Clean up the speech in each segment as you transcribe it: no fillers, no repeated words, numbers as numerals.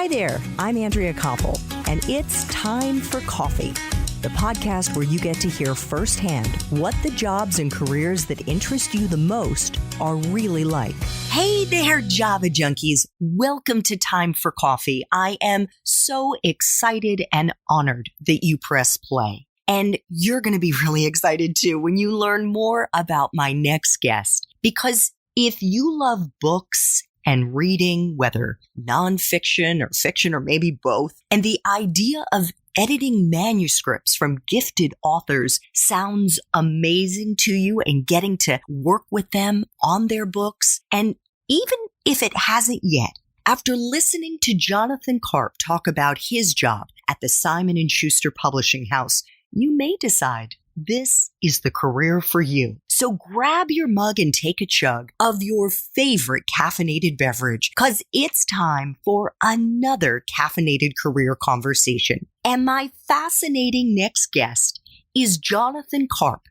Hi there, I'm Andrea Koppel, and it's time for coffee, the podcast where you get to hear firsthand what the jobs and careers that interest you the most are really like. Hey there, Java junkies. Welcome to Time for Coffee. I am so excited and honored that you press play. And you're going to be really excited too when you learn more about my next guest. Because if you love books and reading, whether nonfiction or fiction or maybe both, and the idea of editing manuscripts from gifted authors sounds amazing to you and getting to work with them on their books, and even if it hasn't yet, after listening to Jonathan Karp talk about his job at the Simon & Schuster publishing house, you may decide this is the career for you. So grab your mug and take a chug of your favorite caffeinated beverage, because it's time for another caffeinated career conversation. And my fascinating next guest is Jonathan Karp,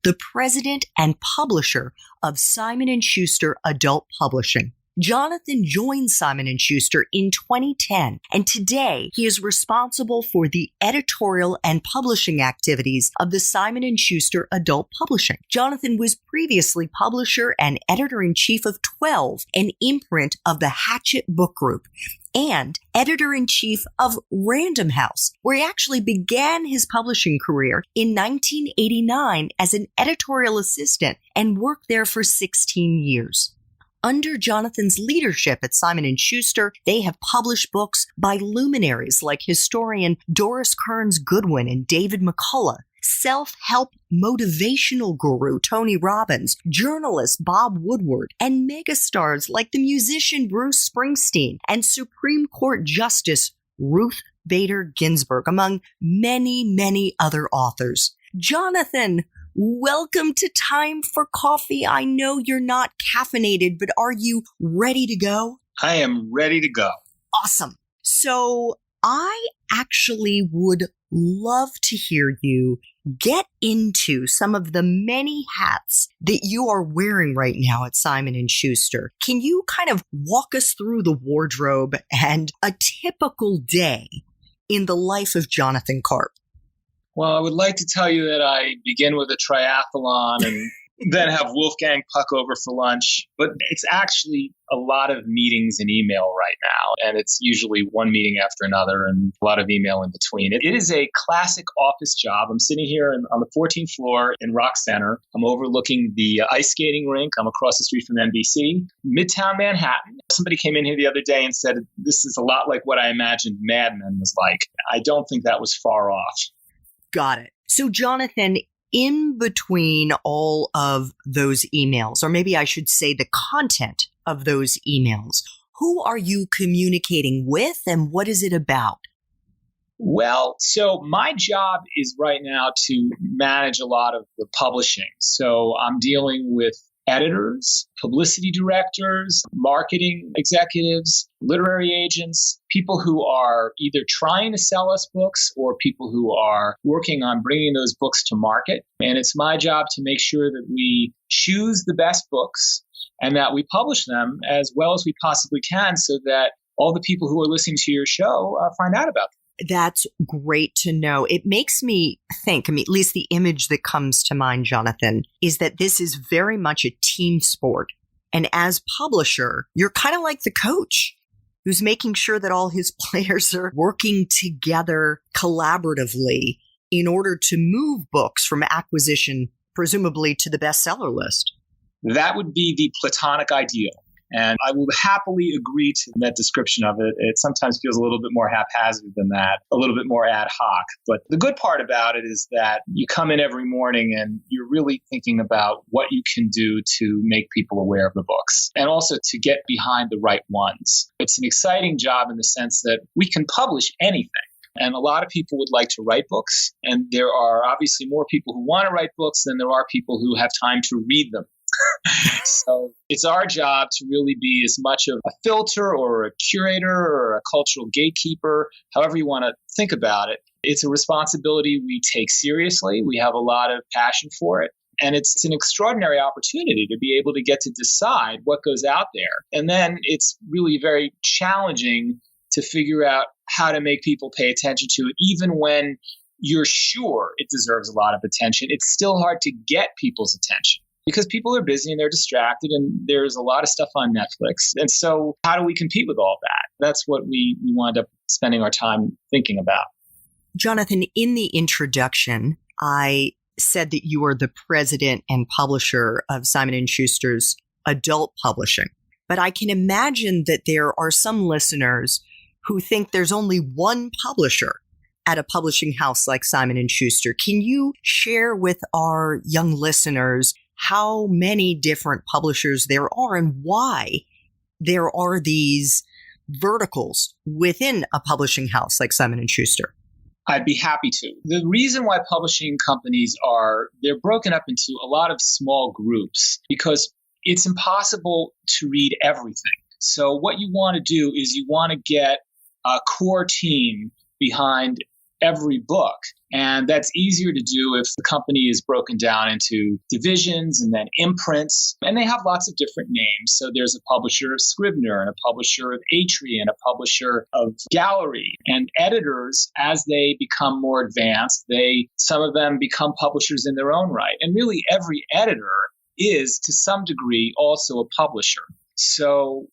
the president and publisher of Simon & Schuster Adult Publishing. Jonathan joined Simon & Schuster in 2010, and today he is responsible for the editorial and publishing activities of the Simon & Schuster Adult Publishing. Jonathan was previously publisher and editor-in-chief of 12, an imprint of the Hachette Book Group, and editor-in-chief of Random House, where he actually began his publishing career in 1989 as an editorial assistant and worked there for 16 years. Under Jonathan's leadership at Simon & Schuster, they have published books by luminaries like historian Doris Kearns Goodwin and David McCullough, self-help motivational guru Tony Robbins, journalist Bob Woodward, and megastars like the musician Bruce Springsteen and Supreme Court Justice Ruth Bader Ginsburg, among many, many other authors. Jonathan, welcome to Time for Coffee. I know you're not caffeinated, but are you ready to go? I am ready to go. Awesome. So I actually would love to hear you get into some of the many hats that you are wearing right now at Simon & Schuster. Can you kind of walk us through the wardrobe and a typical day in the life of Jonathan Karp? Well, I would like to tell you that I begin with a triathlon and then have Wolfgang Puck over for lunch. But it's actually a lot of meetings and email right now. And it's usually one meeting after another and a lot of email in between. It is a classic office job. I'm sitting here on the 14th floor in Rock Center. I'm overlooking the ice skating rink. I'm across the street from NBC, Midtown Manhattan. Somebody came in here the other day and said, this is a lot like what I imagined Mad Men was like. I don't think that was far off. Got it. So, Jonathan, in between all of those emails, or maybe I should say the content of those emails, who are you communicating with and what is it about? Well, so my job is right now to manage a lot of the publishing. So I'm dealing with editors, publicity directors, marketing executives, literary agents, people who are either trying to sell us books or people who are working on bringing those books to market. And it's my job to make sure that we choose the best books and that we publish them as well as we possibly can so that all the people who are listening to your show find out about them. That's great to know. It makes me think, at least the image that comes to mind, Jonathan, is that this is very much a team sport. And as publisher, you're kind of like the coach who's making sure that all his players are working together collaboratively in order to move books from acquisition, presumably to the bestseller list. That would be the platonic ideal. And I will happily agree to that description of it. It sometimes feels a little bit more haphazard than that, a little bit more ad hoc. But the good part about it is that you come in every morning and you're really thinking about what you can do to make people aware of the books and also to get behind the right ones. It's an exciting job in the sense that we can publish anything. And a lot of people would like to write books. And there are obviously more people who want to write books than there are people who have time to read them. So it's our job to really be as much of a filter or a curator or a cultural gatekeeper, however you want to think about it. It's a responsibility we take seriously. We have a lot of passion for it. And it's an extraordinary opportunity to be able to get to decide what goes out there. And then it's really very challenging to figure out how to make people pay attention to it, even when you're sure it deserves a lot of attention. It's still hard to get people's attention because people are busy and they're distracted and there's a lot of stuff on Netflix. And so how do we compete with all that? That's what we wind up spending our time thinking about. Jonathan, in the introduction, I said that you are the president and publisher of Simon & Schuster's adult publishing. But I can imagine that there are some listeners who think there's only one publisher at a publishing house like Simon & Schuster. Can you share with our young listeners how many different publishers there are and why there are these verticals within a publishing house like Simon & Schuster? I'd be happy to. The reason why publishing companies they're broken up into a lot of small groups because it's impossible to read everything. So what you want to do is you want to get a core team behind every book. And that's easier to do if the company is broken down into divisions and then imprints. And they have lots of different names. So there's a publisher of Scrivener and a publisher of Atria and a publisher of Gallery. And editors, as they become more advanced, some of them become publishers in their own right. And really every editor is to some degree also a publisher. So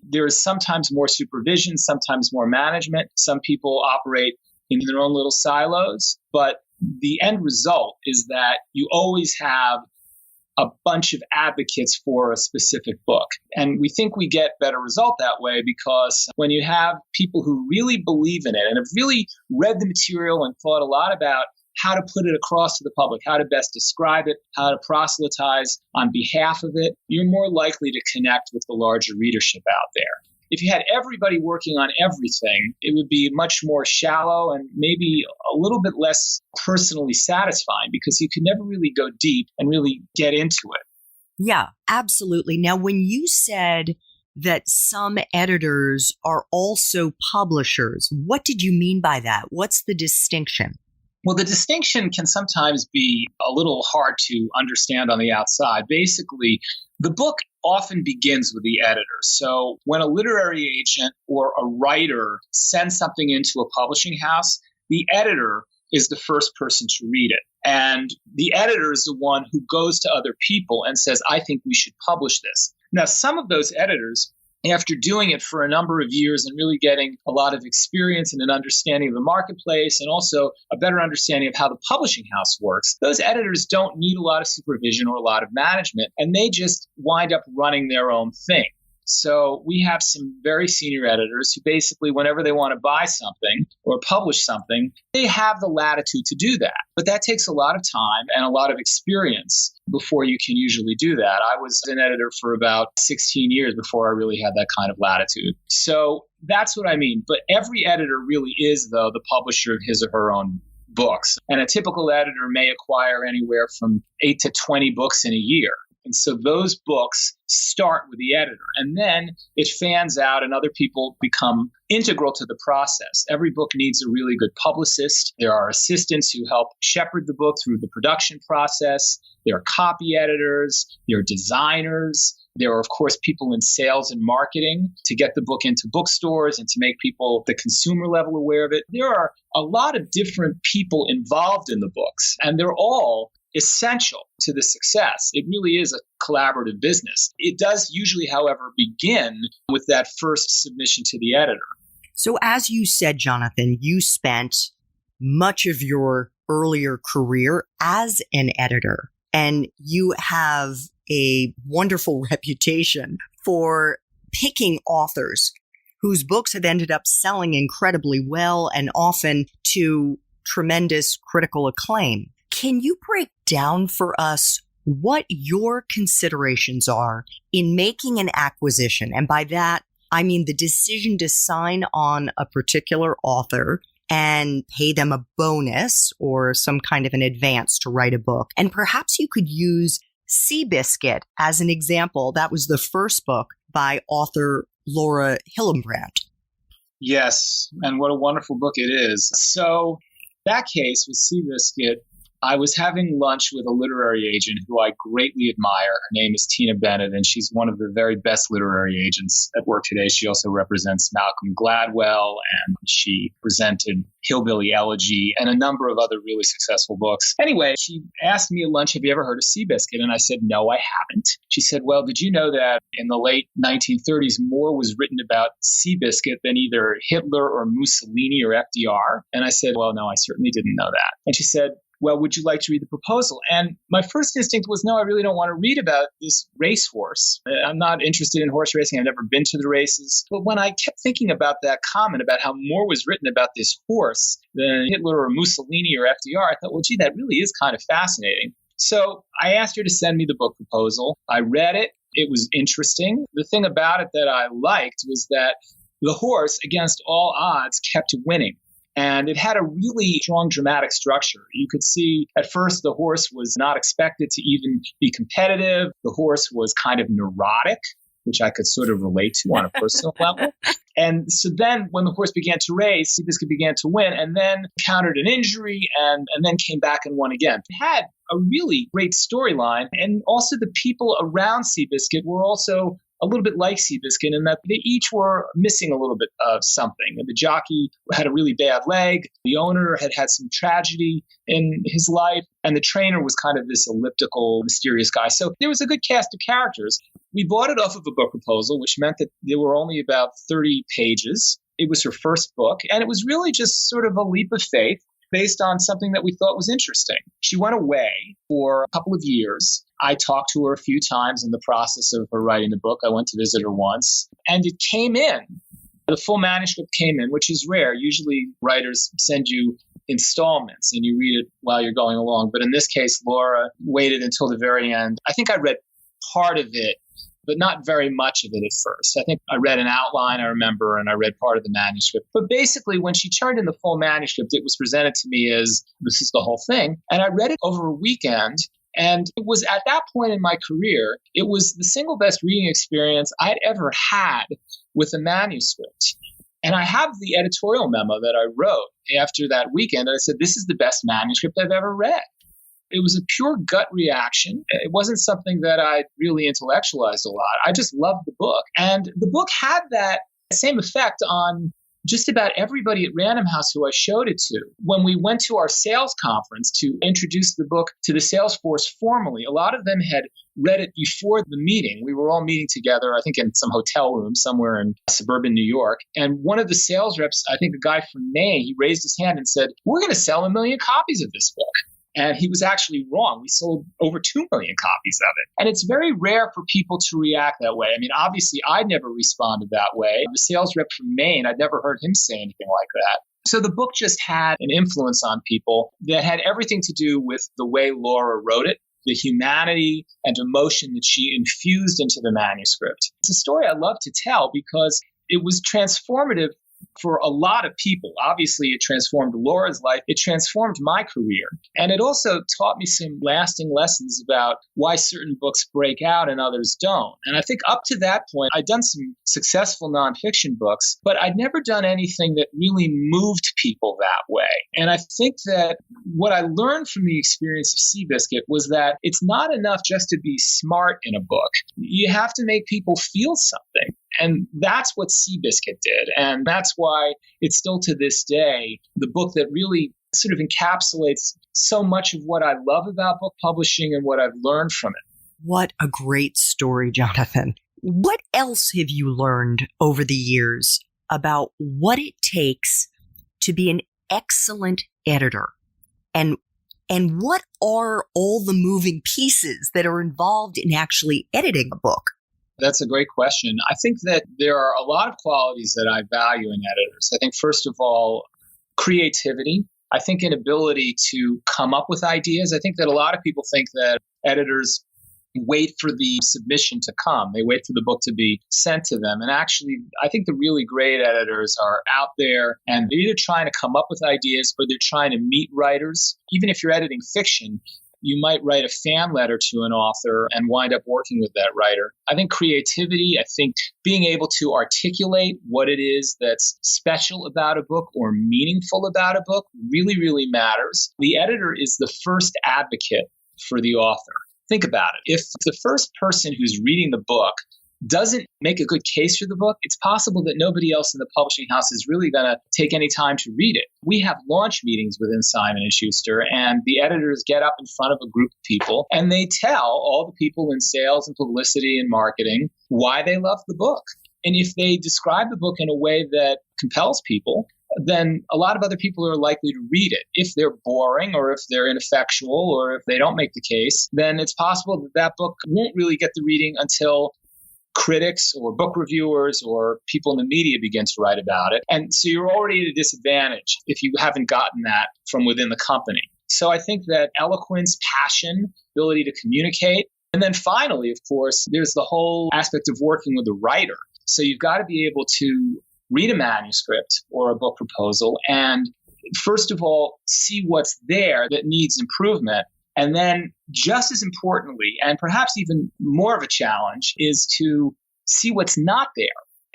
there is sometimes more supervision, sometimes more management. Some people operate in their own little silos, but the end result is that you always have a bunch of advocates for a specific book. And we think we get better result that way because when you have people who really believe in it and have really read the material and thought a lot about how to put it across to the public, how to best describe it, how to proselytize on behalf of it, you're more likely to connect with the larger readership out there. If you had everybody working on everything, it would be much more shallow and maybe a little bit less personally satisfying because you can never really go deep and really get into it. Yeah, absolutely. Now, when you said that some editors are also publishers, what did you mean by that? What's the distinction? Well, the distinction can sometimes be a little hard to understand on the outside. Basically, the book often begins with the editor. So when a literary agent or a writer sends something into a publishing house, the editor is the first person to read it. And the editor is the one who goes to other people and says, I think we should publish this. Now, some of those editors, after doing it for a number of years and really getting a lot of experience and an understanding of the marketplace and also a better understanding of how the publishing house works, those editors don't need a lot of supervision or a lot of management, and they just wind up running their own thing. So we have some very senior editors who basically, whenever they want to buy something or publish something, they have the latitude to do that. But that takes a lot of time and a lot of experience before you can usually do that. I was an editor for about 16 years before I really had that kind of latitude. So that's what I mean. But every editor really is, though, the publisher of his or her own books. And a typical editor may acquire anywhere from 8 to 20 books in a year. And so those books start with the editor, and then it fans out and other people become integral to the process. Every book needs a really good publicist. There are assistants who help shepherd the book through the production process. There are copy editors. There are designers. There are, of course, people in sales and marketing to get the book into bookstores and to make people at the consumer level aware of it. There are a lot of different people involved in the books, and they're all essential to the success. It really is a collaborative business. It does usually, however, begin with that first submission to the editor. So as you said, Jonathan, you spent much of your earlier career as an editor, and you have a wonderful reputation for picking authors whose books have ended up selling incredibly well and often to tremendous critical acclaim. Can you break down for us what your considerations are in making an acquisition? And by that, I mean the decision to sign on a particular author and pay them a bonus or some kind of an advance to write a book. And perhaps you could use Seabiscuit as an example. That was the first book by author Laura Hillenbrand. Yes, and what a wonderful book it is. So that case with Seabiscuit, I was having lunch with a literary agent who I greatly admire. Her name is Tina Bennett, and she's one of the very best literary agents at work today. She also represents Malcolm Gladwell, and she presented Hillbilly Elegy and a number of other really successful books. Anyway, she asked me at lunch, have you ever heard of Seabiscuit? And I said, no, I haven't. She said, well, did you know that in the late 1930s, more was written about Seabiscuit than either Hitler or Mussolini or FDR? And I said, well, no, I certainly didn't know that. And she said, well, would you like to read the proposal? And my first instinct was, no, I really don't want to read about this racehorse. I'm not interested in horse racing. I've never been to the races. But when I kept thinking about that comment about how more was written about this horse than Hitler or Mussolini or FDR, I thought, well, gee, that really is kind of fascinating. So I asked her to send me the book proposal. I read it. It was interesting. The thing about it that I liked was that the horse, against all odds, kept winning. And it had a really strong dramatic structure. You could see at first the horse was not expected to even be competitive. The horse was kind of neurotic, which I could sort of relate to on a personal level. And so then when the horse began to race, Seabiscuit began to win and then encountered an injury and then came back and won again. It had a really great storyline. And also the people around Seabiscuit were also a little bit like Seabiscuit in that they each were missing a little bit of something. The jockey had a really bad leg. The owner had had some tragedy in his life. And the trainer was kind of this elliptical, mysterious guy. So there was a good cast of characters. We bought it off of a book proposal, which meant that there were only about 30 pages. It was her first book. And it was really just sort of a leap of faith based on something that we thought was interesting. She went away for a couple of years. I talked to her a few times in the process of her writing the book. I went to visit her once, and it came in. The full manuscript came in, which is rare. Usually writers send you installments and you read it while you're going along. But in this case, Laura waited until the very end. I think I read part of it, but not very much of it at first. I think I read an outline, I remember, and I read part of the manuscript. But basically, when she turned in the full manuscript, it was presented to me as this is the whole thing. And I read it over a weekend. And it was at that point in my career, it was the single best reading experience I'd ever had with a manuscript. And I have the editorial memo that I wrote after that weekend. I said, this is the best manuscript I've ever read. It was a pure gut reaction. It wasn't something that I really intellectualized a lot. I just loved the book. And the book had that same effect on just about everybody at Random House who I showed it to. When we went to our sales conference to introduce the book to the sales force formally, a lot of them had read it before the meeting. We were all meeting together, I think in some hotel room somewhere in suburban New York. And one of the sales reps, I think a guy from Maine, he raised his hand and said, we're going to sell 1 million copies of this book. And he was actually wrong. We sold over 2 million copies of it. And it's very rare for people to react that way. I mean, obviously, I'd never responded that way. The sales rep from Maine, I'd never heard him say anything like that. So the book just had an influence on people that had everything to do with the way Laura wrote it, the humanity and emotion that she infused into the manuscript. It's a story I love to tell because it was transformative for a lot of people. Obviously, it transformed Laura's life. It transformed my career. And it also taught me some lasting lessons about why certain books break out and others don't. And I think up to that point, I'd done some successful nonfiction books, but I'd never done anything that really moved people that way. And I think that what I learned from the experience of Seabiscuit was that it's not enough just to be smart in a book. You have to make people feel something. And that's what Seabiscuit did. And that's why it's still to this day the book that really sort of encapsulates so much of what I love about book publishing and what I've learned from it. What a great story, Jonathan. What else have you learned over the years about what it takes to be an excellent editor? And what are all the moving pieces that are involved in actually editing a book? That's a great question. I think that there are a lot of qualities that I value in editors. I think, first of all, creativity. I think an ability to come up with ideas. I think that a lot of people think that editors wait for the submission to come. They wait for the book to be sent to them. And actually, I think the really great editors are out there and they're either trying to come up with ideas or they're trying to meet writers. Even if you're editing fiction, You might write a fan letter to an author and wind up working with that writer. I think creativity, I think being able to articulate what it is that's special about a book or meaningful about a book really, really matters. The editor is the first advocate for the author. Think about it. If the first person who's reading the book doesn't make a good case for the book, it's possible that nobody else in the publishing house is really going to take any time to read it. We have launch meetings within Simon & Schuster, and the editors get up in front of a group of people, and they tell all the people in sales and publicity and marketing why they love the book. And if they describe the book in a way that compels people, then a lot of other people are likely to read it. If they're boring or if they're ineffectual or if they don't make the case, then it's possible that that book won't really get the reading until critics or book reviewers or people in the media begin to write about it. And so you're already at a disadvantage if you haven't gotten that from within the company. So I think that eloquence, passion, ability to communicate. And then finally, of course, there's the whole aspect of working with a writer. So you've got to be able to read a manuscript or a book proposal and first of all, see what's there that needs improvement. And then just as importantly, and perhaps even more of a challenge, is to see what's not there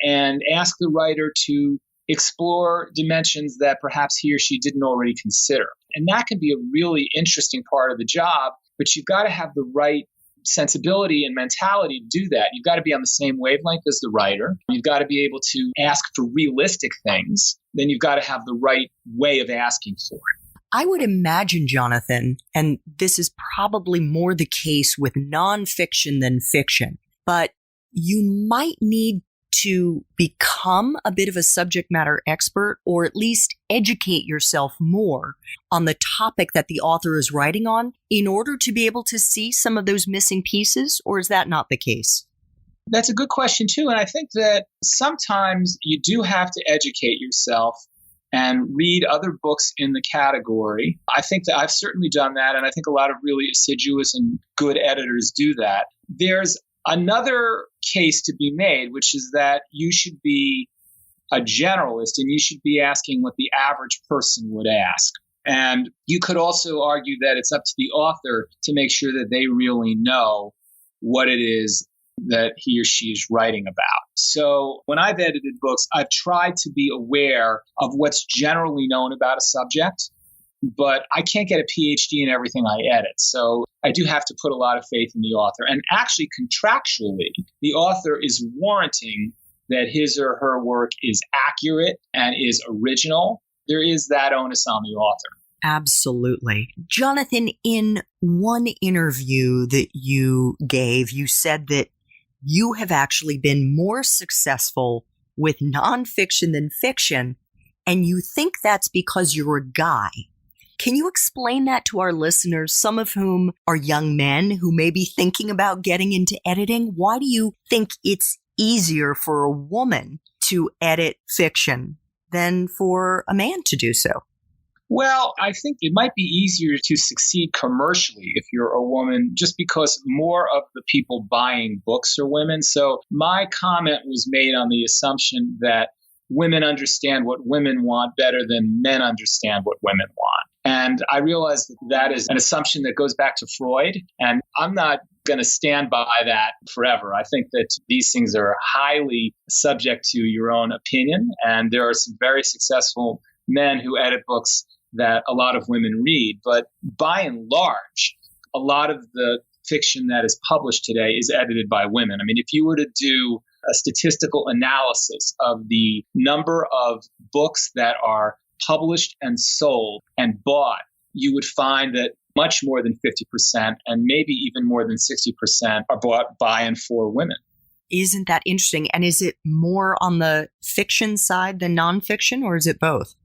and ask the writer to explore dimensions that perhaps he or she didn't already consider. And that can be a really interesting part of the job, but you've got to have the right sensibility and mentality to do that. You've got to be on the same wavelength as the writer. You've got to be able to ask for realistic things. Then you've got to have the right way of asking for it. I would imagine, Jonathan, and this is probably more the case with nonfiction than fiction, but you might need to become a bit of a subject matter expert or at least educate yourself more on the topic that the author is writing on in order to be able to see some of those missing pieces, or is that not the case? That's a good question, too. And I think that sometimes you do have to educate yourself and read other books in the category. I think that I've certainly done that, and I think a lot of really assiduous and good editors do that. There's another case to be made, which is that you should be a generalist and you should be asking what the average person would ask. And you could also argue that it's up to the author to make sure that they really know what it is that he or she is writing about. So when I've edited books, I've tried to be aware of what's generally known about a subject, but I can't get a PhD in everything I edit. So I do have to put a lot of faith in the author. And actually, contractually, the author is warranting that his or her work is accurate and is original. There is that onus on the author. Absolutely. Jonathan, in one interview that you gave, you said that you have actually been more successful with nonfiction than fiction, and you think that's because you're a guy. Can you explain that to our listeners, some of whom are young men who may be thinking about getting into editing? Why do you think it's easier for a woman to edit fiction than for a man to do so? Well, I think it might be easier to succeed commercially if you're a woman, just because more of the people buying books are women. So my comment was made on the assumption that women understand what women want better than men understand what women want. And I realize that that is an assumption that goes back to Freud, and I'm not going to stand by that forever. I think that these things are highly subject to your own opinion, and there are some very successful men who edit books that a lot of women read. But by and large, a lot of the fiction that is published today is edited by women. I mean, if you were to do a statistical analysis of the number of books that are published and sold and bought, you would find that much more than 50% and maybe even more than 60% are bought by and for women. Isn't that interesting? And is it more on the fiction side than nonfiction, or is it both?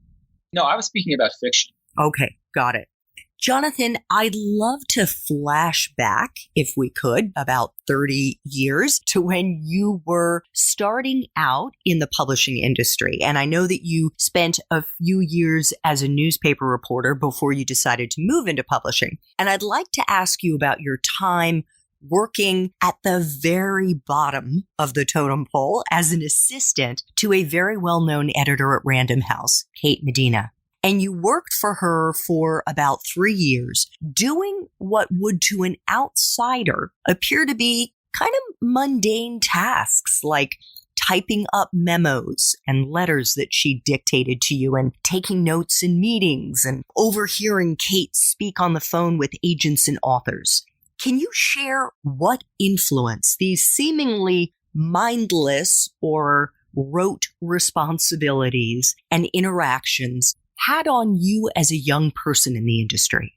No, I was speaking about fiction. Okay, got it. Jonathan, I'd love to flash back, if we could, about 30 years to when you were starting out in the publishing industry. And I know that you spent a few years as a newspaper reporter before you decided to move into publishing. And I'd like to ask you about your time working at the very bottom of the totem pole as an assistant to a very well-known editor at Random House, Kate Medina. And you worked for her for about 3 years, doing what would to an outsider appear to be kind of mundane tasks like typing up memos and letters that she dictated to you and taking notes in meetings and overhearing Kate speak on the phone with agents and authors. Can you share what influence these seemingly mindless or rote responsibilities and interactions had on you as a young person in the industry?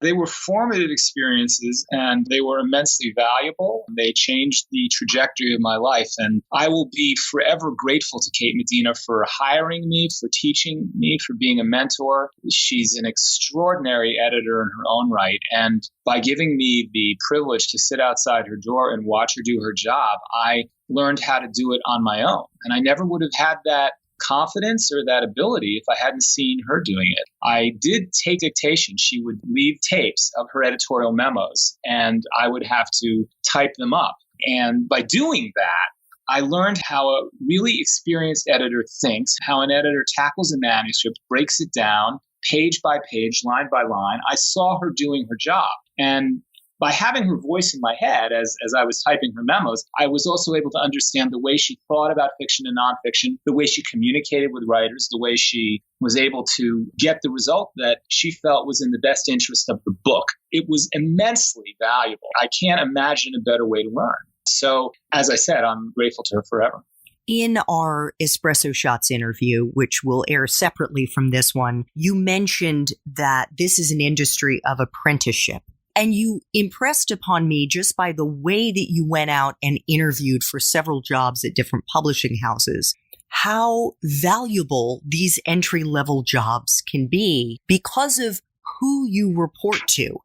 They were formative experiences and they were immensely valuable. They changed the trajectory of my life. And I will be forever grateful to Kate Medina for hiring me, for teaching me, for being a mentor. She's an extraordinary editor in her own right. And by giving me the privilege to sit outside her door and watch her do her job, I learned how to do it on my own. And I never would have had that confidence or that ability if I hadn't seen her doing it. I did take dictation. She would leave tapes of her editorial memos and I would have to type them up. And by doing that, I learned how a really experienced editor thinks, how an editor tackles a manuscript, breaks it down, page by page, line by line. I saw her doing her job. And by having her voice in my head as I was typing her memos, I was also able to understand the way she thought about fiction and nonfiction, the way she communicated with writers, the way she was able to get the result that she felt was in the best interest of the book. It was immensely valuable. I can't imagine a better way to learn. So, as I said, I'm grateful to her forever. In our Espresso Shots interview, which will air separately from this one, you mentioned that this is an industry of apprenticeship. And you impressed upon me just by the way that you went out and interviewed for several jobs at different publishing houses, how valuable these entry-level jobs can be because of who you report to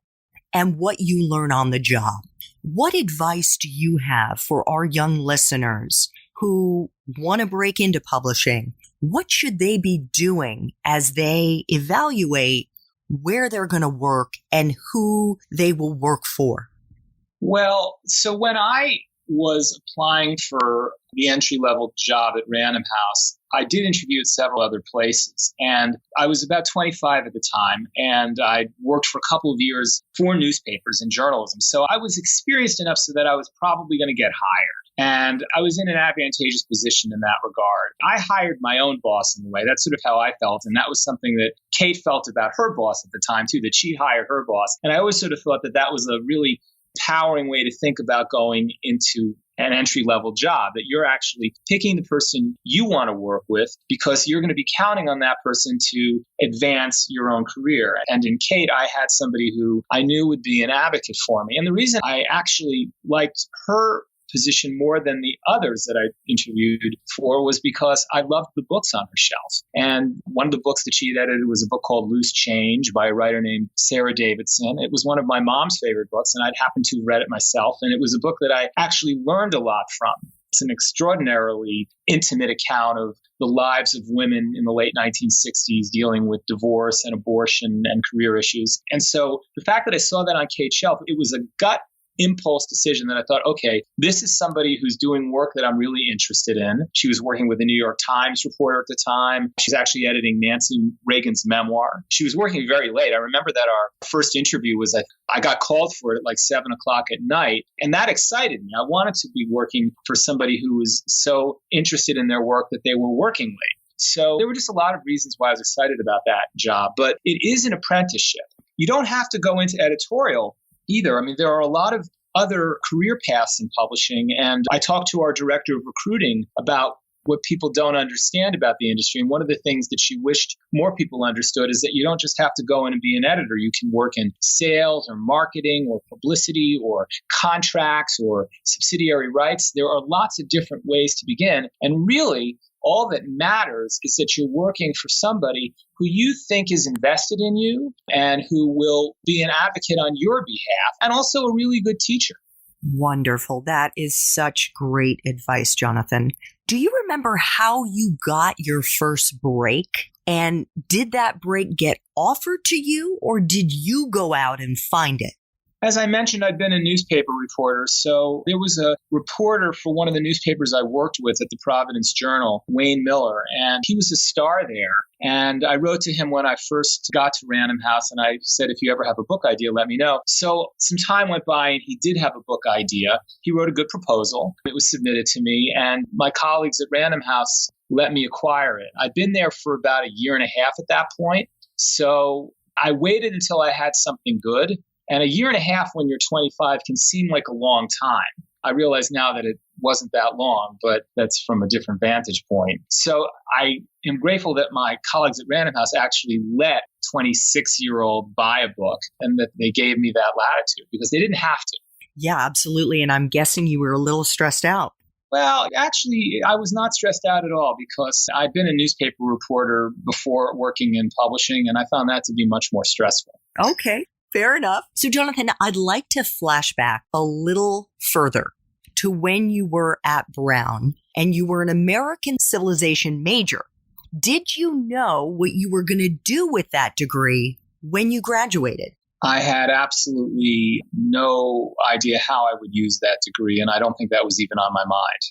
and what you learn on the job. What advice do you have for our young listeners who want to break into publishing? What should they be doing as they evaluate where they're going to work and who they will work for? Well, so when I was applying for the entry-level job at Random House, I did interview at several other places. And I was about 25 at the time, and I worked for a couple of years for newspapers and journalism. So I was experienced enough so that I was probably going to get hired. And I was in an advantageous position in that regard. I hired my own boss in a way. That's sort of how I felt. And that was something that Kate felt about her boss at the time, too, that she hired her boss. And I always sort of thought that that was a really empowering way to think about going into an entry-level job, that you're actually picking the person you want to work with because you're going to be counting on that person to advance your own career. And in Kate, I had somebody who I knew would be an advocate for me. And the reason I actually liked her position more than the others that I interviewed for was because I loved the books on her shelf. And one of the books that she had edited was a book called Loose Change by a writer named Sarah Davidson. It was one of my mom's favorite books, and I'd happened to have read it myself. And it was a book that I actually learned a lot from. It's an extraordinarily intimate account of the lives of women in the late 1960s dealing with divorce and abortion and career issues. And so the fact that I saw that on Kate's shelf, it was a gut impulse decision that I thought, okay, this is somebody who's doing work that I'm really interested in. She was working with the New York Times reporter at the time. She's actually editing Nancy Reagan's memoir. She was working very late. I remember that our first interview was, I got called for it at like 7 o'clock at night. And that excited me. I wanted to be working for somebody who was so interested in their work that they were working late. So there were just a lot of reasons why I was excited about that job. But it is an apprenticeship. You don't have to go into editorial either. I mean, there are a lot of other career paths in publishing. And I talked to our director of recruiting about what people don't understand about the industry. And one of the things that she wished more people understood is that you don't just have to go in and be an editor. You can work in sales or marketing or publicity or contracts or subsidiary rights. There are lots of different ways to begin. And really, all that matters is that you're working for somebody who you think is invested in you and who will be an advocate on your behalf and also a really good teacher. Wonderful. That is such great advice, Jonathan. Do you remember how you got your first break? And did that break get offered to you or did you go out and find it? As I mentioned, I've been a newspaper reporter. So there was a reporter for one of the newspapers I worked with at the Providence Journal, Wayne Miller, and he was a star there. And I wrote to him when I first got to Random House, and I said, if you ever have a book idea, let me know. So some time went by, and he did have a book idea. He wrote a good proposal. It was submitted to me, and my colleagues at Random House let me acquire it. I'd been there for about a year and a half at that point. So I waited until I had something good. And a year and a half when you're 25 can seem like a long time. I realize now that it wasn't that long, but that's from a different vantage point. So I am grateful that my colleagues at Random House actually let 26-year-old buy a book and that they gave me that latitude because they didn't have to. Yeah, absolutely. And I'm guessing you were a little stressed out. Well, actually, I was not stressed out at all because I'd been a newspaper reporter before working in publishing, and I found that to be much more stressful. Okay. Fair enough. So, Jonathan, I'd like to flash back a little further to when you were at Brown and you were an American Civilization major. Did you know what you were going to do with that degree when you graduated? I had absolutely no idea how I would use that degree, and I don't think that was even on my mind.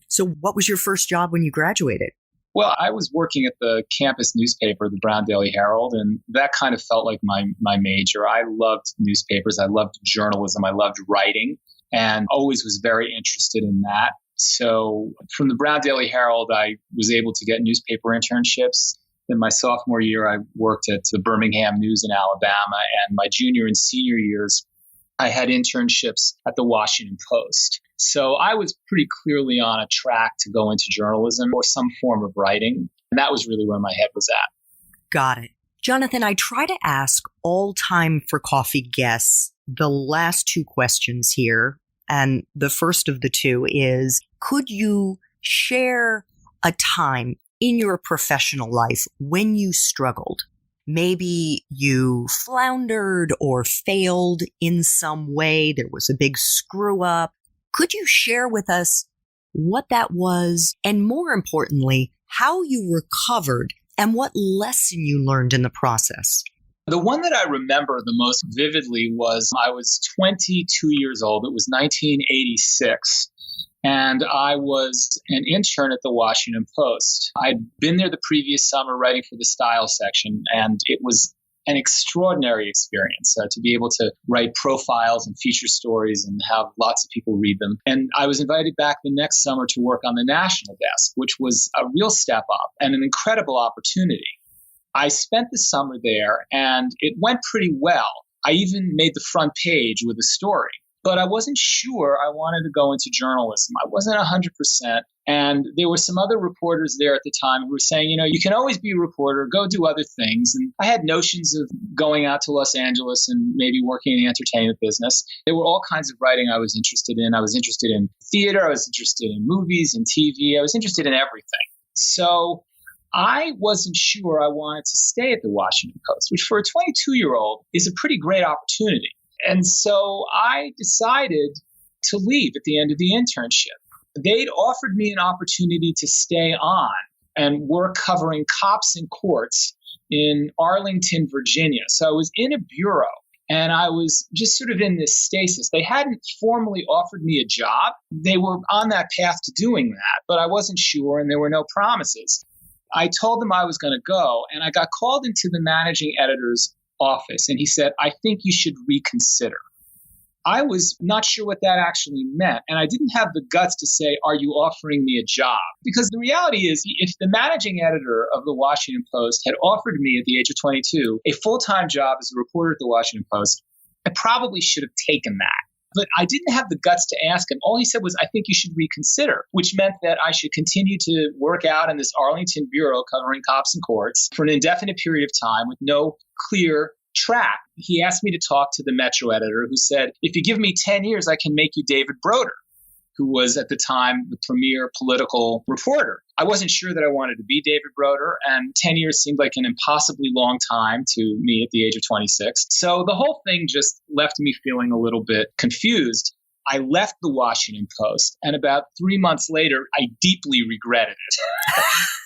So what was your first job when you graduated? Well, I was working at the campus newspaper, the Brown Daily Herald, and that kind of felt like my major. I loved newspapers. I loved journalism. I loved writing and always was very interested in that. So from the Brown Daily Herald, I was able to get newspaper internships. In my sophomore year, I worked at the Birmingham News in Alabama, and my junior and senior years, I had internships at the Washington Post. So I was pretty clearly on a track to go into journalism or some form of writing. And that was really where my head was at. Got it. Jonathan, I try to ask all Time for Coffee guests the last two questions here. And the first of the two is, could you share a time in your professional life when you struggled? Maybe you floundered or failed in some way. There was a big screw up. Could you share with us what that was? And more importantly, how you recovered and what lesson you learned in the process? The one that I remember the most vividly was I was 22 years old. It was 1986. And I was an intern at the Washington Post. I'd been there the previous summer writing for the style section, and it was an extraordinary experience to be able to write profiles and feature stories and have lots of people read them. And I was invited back the next summer to work on the national desk, which was a real step up and an incredible opportunity. I spent the summer there, and it went pretty well. I even made the front page with a story. But I wasn't sure I wanted to go into journalism. I wasn't 100%. And there were some other reporters there at the time who were saying, you can always be a reporter, go do other things. And I had notions of going out to Los Angeles and maybe working in the entertainment business. There were all kinds of writing I was interested in. I was interested in theater. I was interested in movies and TV. I was interested in everything. So I wasn't sure I wanted to stay at the Washington Post, which for a 22-year-old is a pretty great opportunity. And so I decided to leave at the end of the internship. They'd offered me an opportunity to stay on and work covering cops and courts in Arlington, Virginia. So I was in a bureau and I was just sort of in this stasis. They hadn't formally offered me a job. They were on that path to doing that, but I wasn't sure and there were no promises. I told them I was going to go, and I got called into the managing editor's office, and he said, I think you should reconsider. I was not sure what that actually meant, and I didn't have the guts to say, are you offering me a job? Because the reality is, if the managing editor of the Washington Post had offered me at the age of 22 a full-time job as a reporter at the Washington Post, I probably should have taken that. But I didn't have the guts to ask him. All he said was, I think you should reconsider, which meant that I should continue to work out in this Arlington bureau covering cops and courts for an indefinite period of time with no clear track. He asked me to talk to the Metro editor who said, if you give me 10 years, I can make you David Broder, who was at the time the premier political reporter. I wasn't sure that I wanted to be David Broder, and 10 years seemed like an impossibly long time to me at the age of 26. So the whole thing just left me feeling a little bit confused. I left the Washington Post, and about 3 months later, I deeply regretted it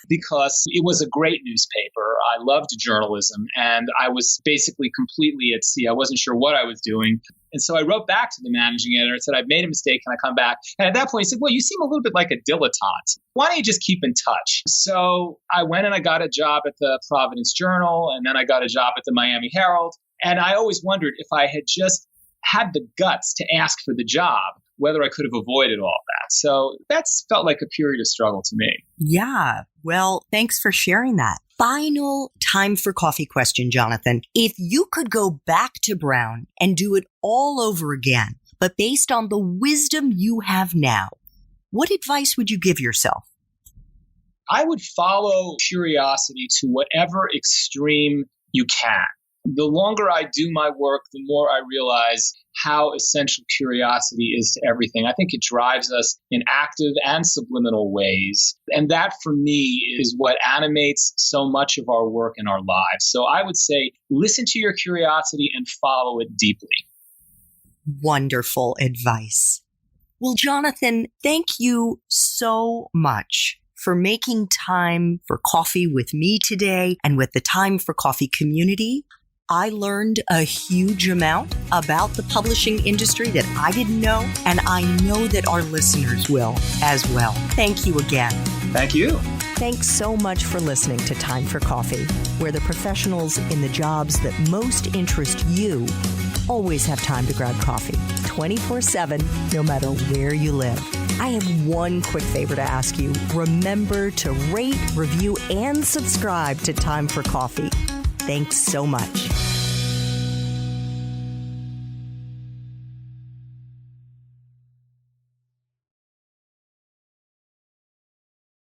because it was a great newspaper. I loved journalism, and I was basically completely at sea. I wasn't sure what I was doing. And so I wrote back to the managing editor and said, I've made a mistake. Can I come back? And at that point, he said, well, you seem a little bit like a dilettante. Why don't you just keep in touch? So I went and I got a job at the Providence Journal, and then I got a job at the Miami Herald. And I always wondered if I had just had the guts to ask for the job, whether I could have avoided all that. So that's felt like a period of struggle to me. Yeah. Well, thanks for sharing that. Final time for coffee question, Jonathan. If you could go back to Brown and do it all over again, but based on the wisdom you have now, what advice would you give yourself? I would follow curiosity to whatever extreme you can. The longer I do my work, the more I realize how essential curiosity is to everything. I think it drives us in active and subliminal ways. And that, for me, is what animates so much of our work and our lives. So I would say, listen to your curiosity and follow it deeply. Wonderful advice. Well, Jonathan, thank you so much for making time for coffee with me today and with the Time for Coffee community. I learned a huge amount about the publishing industry that I didn't know, and I know that our listeners will as well. Thank you again. Thank you. Thanks so much for listening to Time for Coffee, where the professionals in the jobs that most interest you always have time to grab coffee 24/7, no matter where you live. I have one quick favor to ask you. Remember to rate, review, and subscribe to Time for Coffee. Thanks so much.